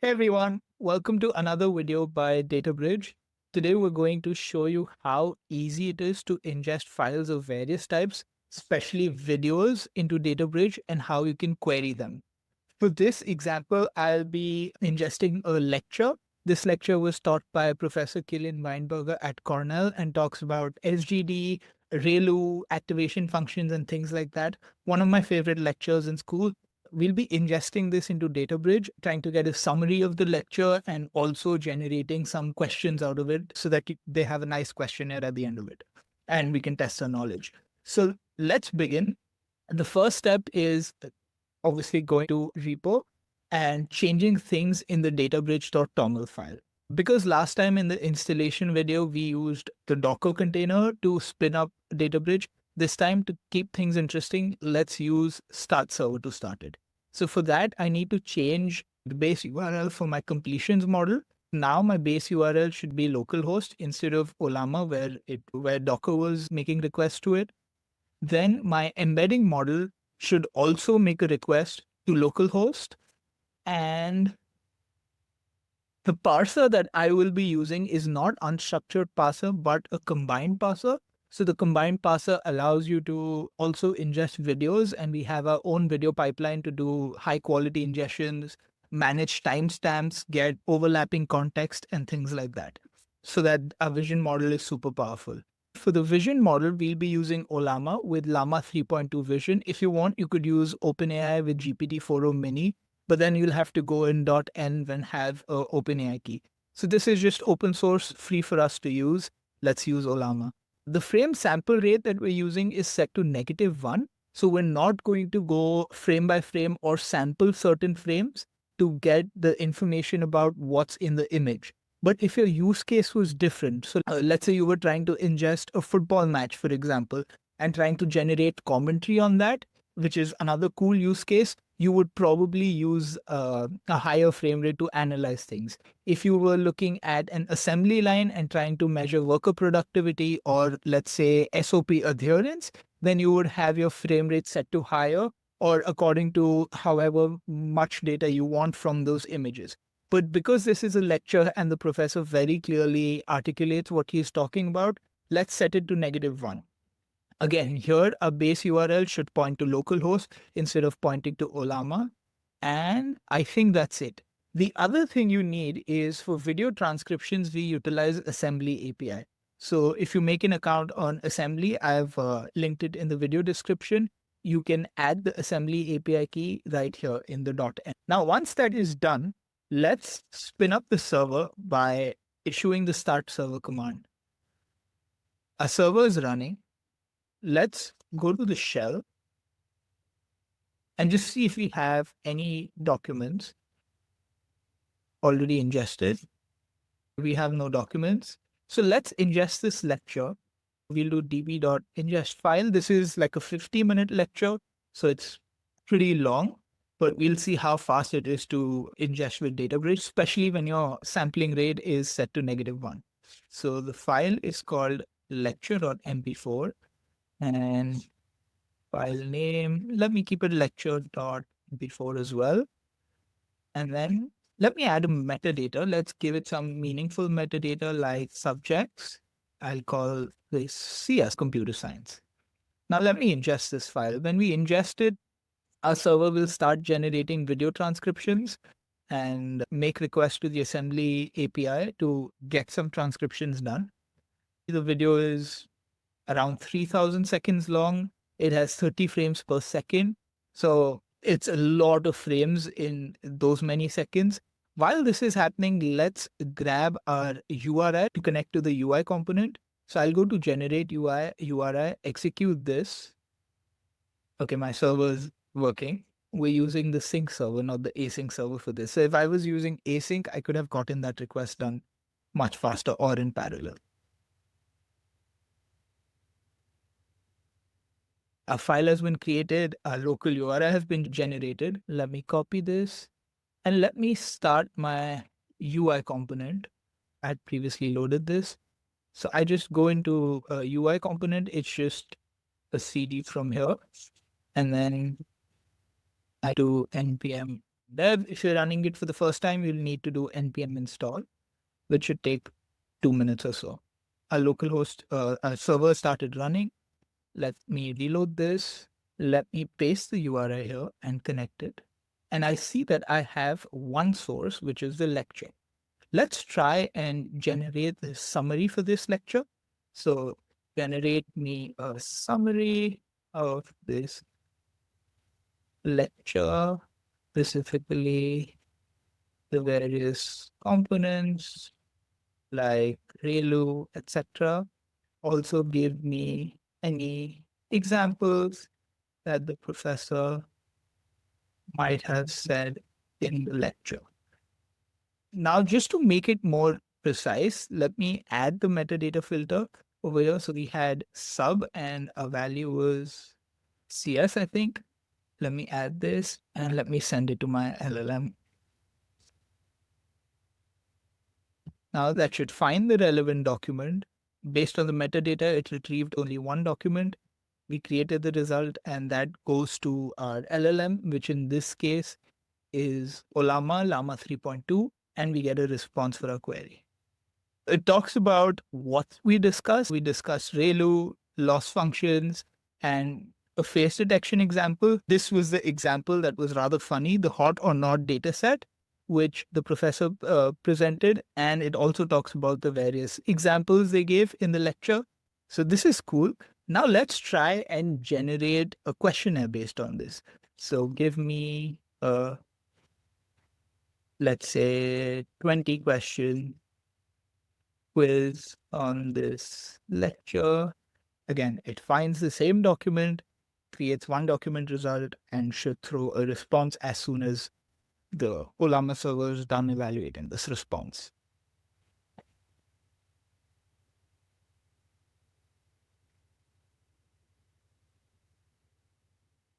Hey everyone, welcome to another video by DataBridge. Today we're going to show you how easy it is to ingest files of various types, especially videos, into DataBridge and how you can query them. For this example, I'll be ingesting a lecture. This lecture was taught by Professor Kilian Weinberger at Cornell and talks about SGD, ReLU, activation functions, and things like that. One of my favorite lectures in school. We'll be ingesting this into DataBridge, trying to get a summary of the lecture and also generating some questions out of it so that they have a nice questionnaire at the end of it. And we can test our knowledge. So let's begin. The first step is obviously going to repo and changing things in the databridge.toml file. Because last time in the installation video, we used the Docker container to spin up DataBridge. This time, to keep things interesting, let's use start server to start it. So for that, I need to change the base URL for my completions model. Now my base URL should be localhost instead of Olama, where Docker was making requests to it. Then my embedding model should also make a request to localhost. And the parser that I will be using is not unstructured parser, but a combined parser. So the combined parser allows you to also ingest videos, and we have our own video pipeline to do high quality ingestions, manage timestamps, get overlapping context, and things like that. So that our vision model is super powerful. For the vision model, we'll be using Olama with Llama 3.2 Vision. If you want, you could use OpenAI with GPT-4o Mini, but then you'll have to go in .env and have a OpenAI key. So this is just open source, free for us to use. Let's use Olama. The frame sample rate that we're using is set to -1. So we're not going to go frame by frame or sample certain frames to get the information about what's in the image. But if your use case was different, so let's say you were trying to ingest a football match, for example, and trying to generate commentary on that, which is another cool use case, you would probably use a higher frame rate to analyze things. If you were looking at an assembly line and trying to measure worker productivity or let's say SOP adherence, then you would have your frame rate set to higher or according to however much data you want from those images. But because this is a lecture and the professor very clearly articulates what he's talking about, let's set it to -1. Again, here a base URL should point to localhost instead of pointing to Olama. And I think that's it. The other thing you need is for video transcriptions, we utilize Assembly API. So if you make an account on Assembly, I've linked it in the video description. You can add the Assembly API key right here in the .env. Now, once that is done, let's spin up the server by issuing the start server command. A server is running. Let's go to the shell and just see if we have any documents already ingested. We have no documents. So let's ingest this lecture. We'll do db.ingest file. This is like a 50-minute lecture, so it's pretty long, but we'll see how fast it is to ingest with DataBridge, especially when your sampling rate is set to -1. So the file is called lecture.mp4. And file name, let me keep it lecture.mp4 as well. And then let me add a metadata. Let's give it some meaningful metadata like subjects. I'll call this CS computer science. Now let me ingest this file. When we ingest it, our server will start generating video transcriptions and make requests to the Assembly API to get some transcriptions done. The video is around 3000 seconds long. It has 30 frames per second. So it's a lot of frames in those many seconds. While this is happening, let's grab our URI to connect to the UI component. So I'll go to generate URI, execute this. Okay, my server is working. We're using the sync server, not the async server for this. So if I was using async, I could have gotten that request done much faster or in parallel. A file has been created, a local URI has been generated. Let me copy this and let me start my UI component. I had previously loaded this. So I just go into a UI component. It's just a CD from here. And then I do npm dev. If you're running it for the first time, you'll need to do npm install, which should take 2 minutes or so. Our localhost server started running. Let me reload this. Let me paste the URI here and connect it. And I see that I have one source, which is the lecture. Let's try and generate the summary for this lecture. So generate me a summary of this lecture, specifically the various components like ReLU, etc. Also give me any examples that the professor might have said in the lecture. Now, just to make it more precise, let me add the metadata filter over here. So we had sub and a value was CS, I think. Let me add this and let me send it to my LLM. Now that should find the relevant document. Based on the metadata, it retrieved only one document. We created the result and that goes to our LLM, which in this case is Olama Llama 3.2, and we get a response for our query. It talks about what we discussed. We discussed ReLU, loss functions, and a face detection example. This was the example that was rather funny, the hot or not data set, which the professor presented. And it also talks about the various examples they gave in the lecture. So this is cool. Now let's try and generate a questionnaire based on this. So give me a, let's say, 20 question quiz on this lecture. Again, it finds the same document, creates one document result, and should throw a response as soon as the Olama server is done evaluating this response.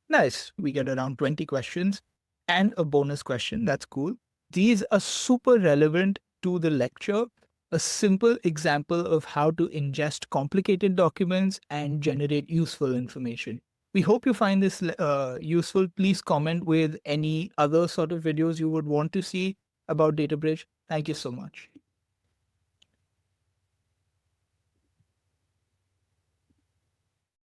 Nice. We get around 20 questions and a bonus question. That's cool. These are super relevant to the lecture. A simple example of how to ingest complicated documents and generate useful information. We hope you find this useful. Please comment with any other sort of videos you would want to see about DataBridge. Thank you so much.